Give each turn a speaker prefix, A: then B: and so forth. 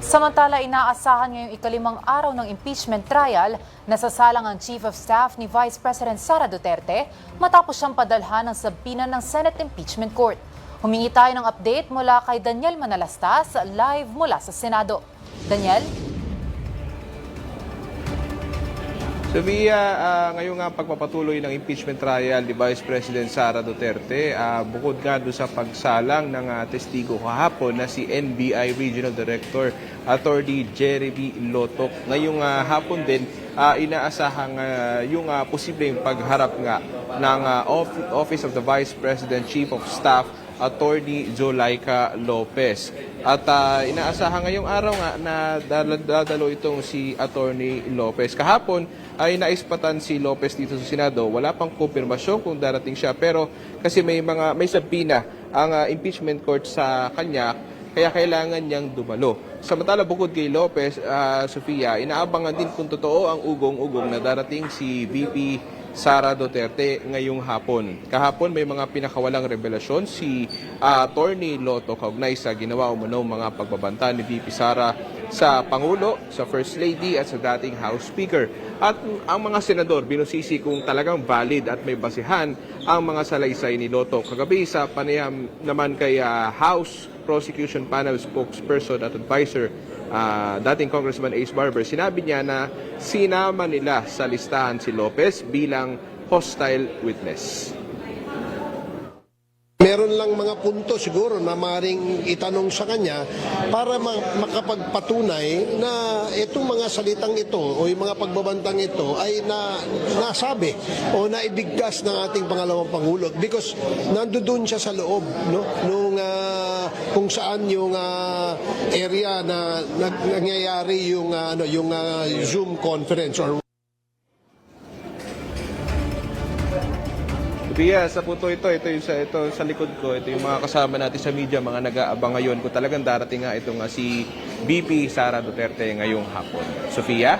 A: Samantala, inaasahan ngayong ikalimang araw ng impeachment trial na sasalang ang Chief of Staff ni Vice President Sara Duterte matapos siyang padalhan ng sabina ng Senate Impeachment Court. Humingi tayo ng update mula kay Daniel Manalastas, live mula sa Senado. Daniel?
B: Sofia, ngayong nga pagpapatuloy ng impeachment trial ni Vice President Sara Duterte, bukod nga doon sa pagsalang ng testigo kahapon na si NBI Regional Director Attorney Jeremy Lotoc. Ngayong hapon din, inaasahang yung posibleng pagharap nga ng Office of the Vice President Chief of Staff Attorney Zulaika Lopez. At inaasahan ngayong araw nga na dadalo itong si Attorney Lopez. Kahapon ay naispatan si Lopez dito sa Senado. Wala pang kumpirmasyon kung darating siya, pero kasi may sabina ang impeachment court sa kanya, kaya kailangan niyang dumalo. Samantala, bukod kay Lopez, Sofia, inaabangan din kung totoo ang ugong-ugong na darating si VP Sara Duterte ngayong hapon. Kahapon may mga pinakawalang revelasyon si Attorney Lotoc kaugnay sa ginawa umanong mga pagbabanta ni VP Sara sa Pangulo, sa First Lady at sa dating House Speaker. At ang mga senador binusisi kung talagang valid at may basihan ang mga salaysay ni Lotoc. Kagabi sa panayam naman kay House Prosecution Panel spokesperson at advisor dating Congressman Ace Barber, sinabi niya na sinama nila sa listahan si Lopez bilang hostile witness.
C: Meron lang mga punto siguro na maring itanong sa kanya para makapagpatunay na itong mga salitang ito o yung mga pagbabantang ito ay nasabi o naibigkas ng ating pangalawang Pangulo, because nandoon siya sa loob, no, nung kung saan yung area na nangyayari yung Zoom conference or
B: Bia, sa punto ito sa likod ko, ito yung mga kasama natin sa media, mga nag-aabang ngayon kung talagang darating nga itong si VP Sara Duterte ngayong hapon. Sofia?